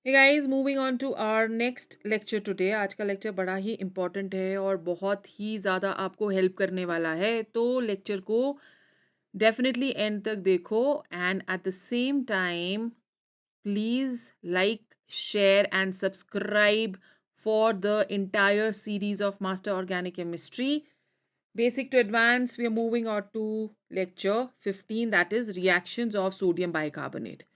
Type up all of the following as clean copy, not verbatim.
Hey guys, moving on to our next lecture today. आज का lecture बड़ा ही important है और बहुत ही ज़्यादा आपको हेल्प करने वाला है, तो लेक्चर को डेफिनेटली एंड तक देखो and at the same time please like share and subscribe for the entire series of Master Organic Chemistry. Basic to advanced, we are moving on to lecture 15, that is reactions of sodium bicarbonate.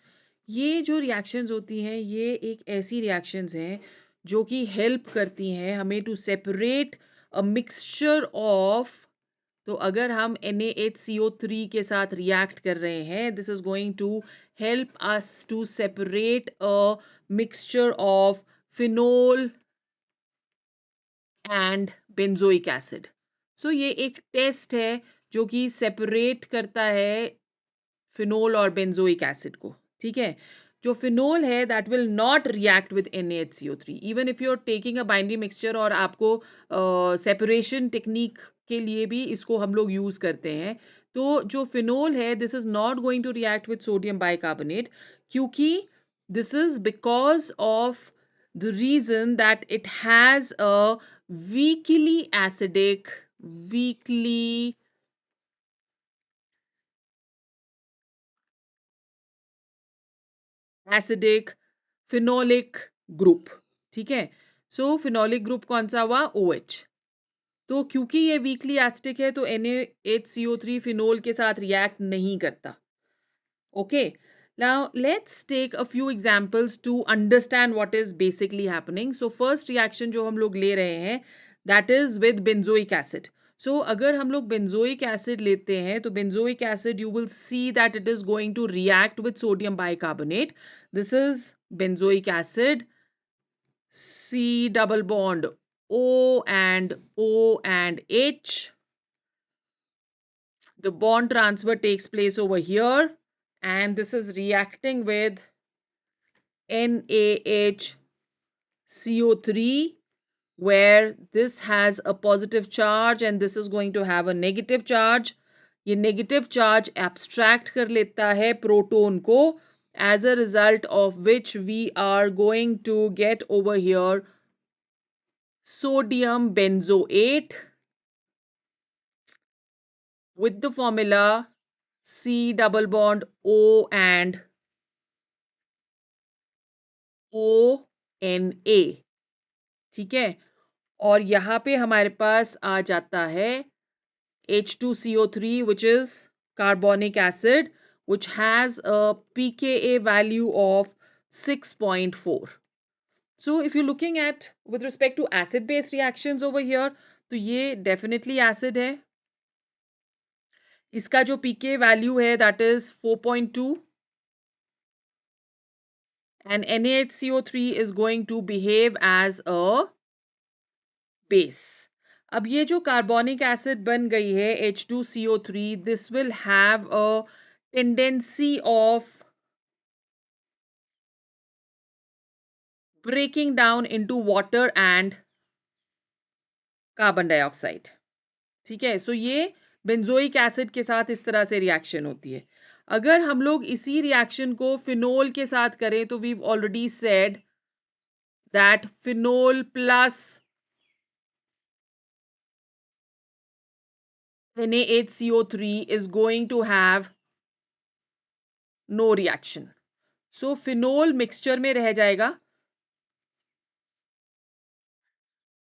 ये जो reactions होती हैं ये एक ऐसी reactions हैं जो कि हेल्प करती हैं हमें to separate a mixture of. तो अगर हम NaHCO3 के साथ रिएक्ट कर रहे हैं, this is going to help us to separate a mixture of phenol and benzoic acid. So ये एक टेस्ट है जो कि सेपरेट करता है फिनोल और बेंजोइक एसिड को। ठीक है, जो फिनोल है that will not react with NaHCO3 even if you are taking a binding mixture, और आपको सेपरेशन टेक्निक के लिए भी इसको हम लोग यूज करते हैं। तो जो फिनोल है this is not going to react with sodium bicarbonate, क्योंकि this is because of the reason that it has a weakly acidic weakly acidic phenolic group. ठीक है, सो फिनोलिक ग्रुप कौन सा हुआ? OH। तो क्योंकि ये वीकली एसिडिक है तो NaHCO3 फिनोल के साथ रिएक्ट नहीं करता। Okay, now let's take a few examples to understand what is basically happening. So first reaction जो हम लोग ले रहे हैं that is with benzoic acid. So अगर हम लोग बेंजोइक एसिड लेते हैं तो benzoic acid you will see that it is going to react with sodium bicarbonate. This is benzoic acid, C double bond O and H. The bond transfer takes place over here, and this is reacting with NaHCO3, where this has a positive charge and this is going to have a negative charge. ये negative charge abstract कर लेता है proton को, as a result of which we are going to get over here sodium benzoate with the formula C double bond O and ONA। ठीक है, और यहाँ पे हमारे पास आ जाता है H2CO3 which is carbonic acid which has a pKa value of 6.4. So if you're looking at with respect to acid based reactions over here, तो ये definitely acid है। इसका जो pK value है that is 4.2, and NaHCO3 is going to behave as a base। अब ये जो carbonic acid बन गई है H2CO3, this will have a tendency of breaking down into water and carbon dioxide. ठीक है, सो ये बेंजोइक एसिड के साथ इस तरह से रिएक्शन होती है। अगर हम लोग इसी रिएक्शन को फिनोल के साथ करें तो we already said that phenol plus NaHCO3 is going to have no reaction. So phenol mixture में रह जाएगा।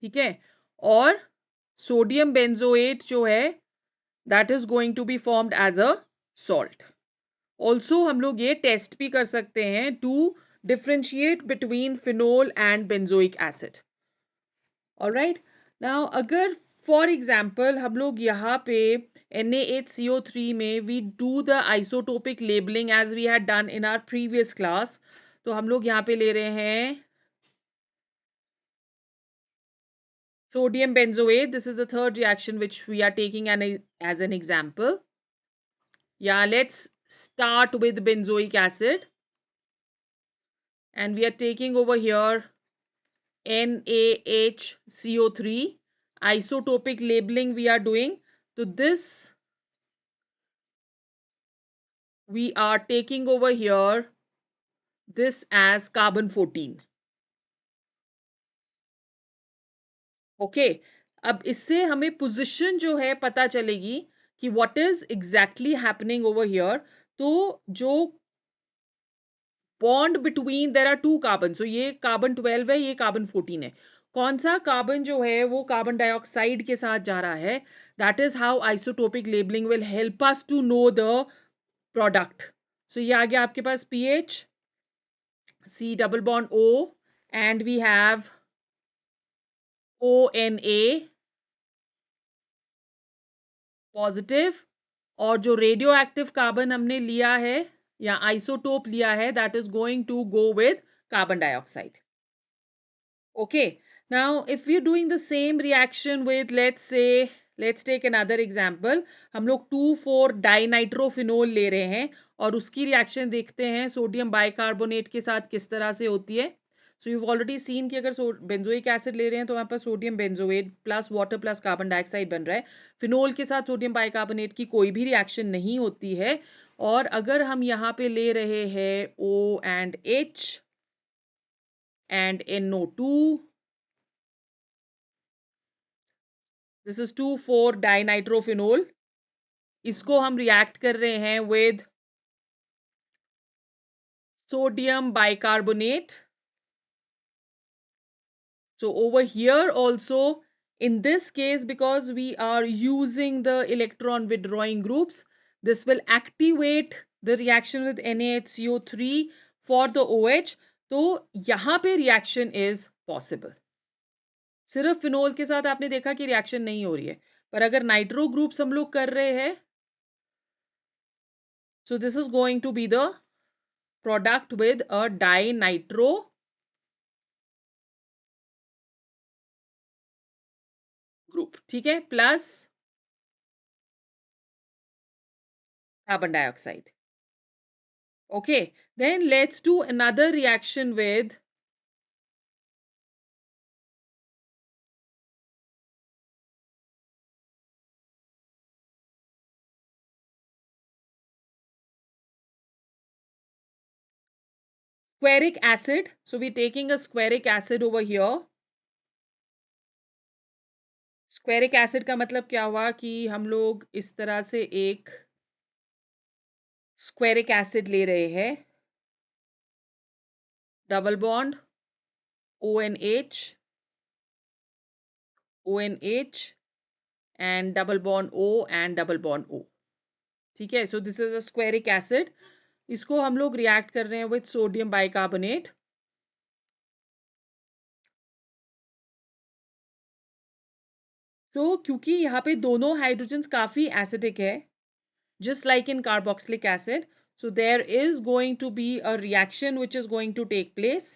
ठीक है, और सोडियम बेंजोएट जो है that is going to be formed as a salt. Also हम लोग ये टेस्ट भी कर सकते हैं to differentiate between phenol and benzoic acid. All right, now अगर फॉर एग्जाम्पल हम लोग यहाँ पे NaHCO3 में we do the isotopic labelling as we had done in our previous class, तो हम लोग यहाँ पे ले रहे हैं sodium benzoate. This is the third reaction which we are taking as an example. Yeah, let's start with benzoic acid. And we are taking over here NaHCO3. Isotopic labeling we are doing. So this we are taking over here this as carbon 14. ओके, अब इससे हमें position जो है पता चलेगी कि what is exactly happening over here. तो जो bond between there are two carbon, so ये कार्बन 12 है, ये कार्बन 14 है। कौन सा कार्बन जो है वो कार्बन डाइऑक्साइड के साथ जा रहा है, that is how isotopic labelling will help us to know the product. So ये आ गया आपके पास PH, C double bond O, and we have O N A positive, और जो रेडियो एक्टिव कार्बन हमने लिया है या आइसोटोप लिया है, that is going to go with carbon dioxide. Okay, now if we're doing the same reaction with, let's say, let's take another example, हम लोग 2,4 डाइनाइट्रोफिनोल ले रहे हैं और उसकी रिएक्शन देखते हैं सोडियम बाइकार्बोनेट के साथ किस तरह से होती है। सो यू ऑलरेडी सीन कि अगर बेंजोइक एसिड ले रहे हैं तो वहाँ पर sodium benzoate plus water plus carbon dioxide बन रहा है। फिनोल के साथ सोडियम बाइकार्बोनेट की कोई भी रिएक्शन नहीं होती है। और अगर हम यहाँ पे ले रहे हैं O and H and NO2, this is 2,4 डाइनाइट्रोफिनोल, इसको हम रिएक्ट कर रहे हैं with sodium bicarbonate. So over here also, in this case, because we are using the electron withdrawing groups, this will activate the reaction with NaHCO3 for the OH. तो यहाँ पे reaction is possible. सिर्फ phenol के साथ आपने देखा कि reaction नहीं हो रही है, पर अगर नाइट्रो ग्रुप्स हम लोग कर रहे हैं, so this is going to be the product with a dinitro group, ठीक है, plus carbon dioxide. Okay, then let's do another reaction with squaric acid. So we're taking a squaric acid over here. Squaric acid का मतलब क्या हुआ कि हम लोग इस तरह से एक squaric acid ले रहे हैं, double bond ONH, ONH and double bond O and double bond O. ठीक है, so this is a squaric acid. इसको हम लोग रिएक्ट कर रहे हैं विथ सोडियम बाइकार्बोनेट। तो क्योंकि यहाँ पे दोनों हाइड्रोजन्स काफी एसिडिक है, just like in carboxylic acid, so there is going to be a reaction which is going to take place.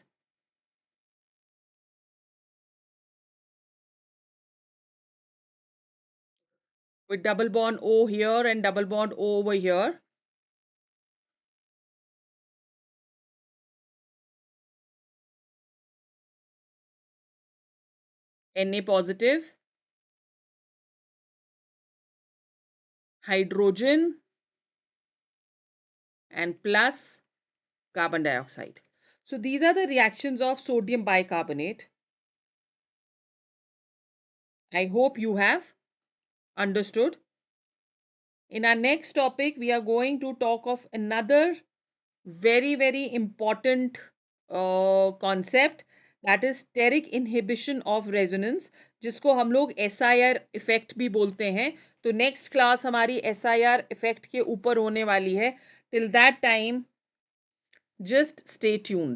With double bond O here and double bond O over here. Na positive, hydrogen, and plus carbon dioxide. So these are the reactions of sodium bicarbonate. I hope you have understood. In our next topic, we are going to talk of another very important concept, that is steric inhibition of resonance, जिसको हम लोग SIR effect भी बोलते हैं। तो next class हमारी SIR effect के ऊपर होने वाली है। Till that time, just stay tuned.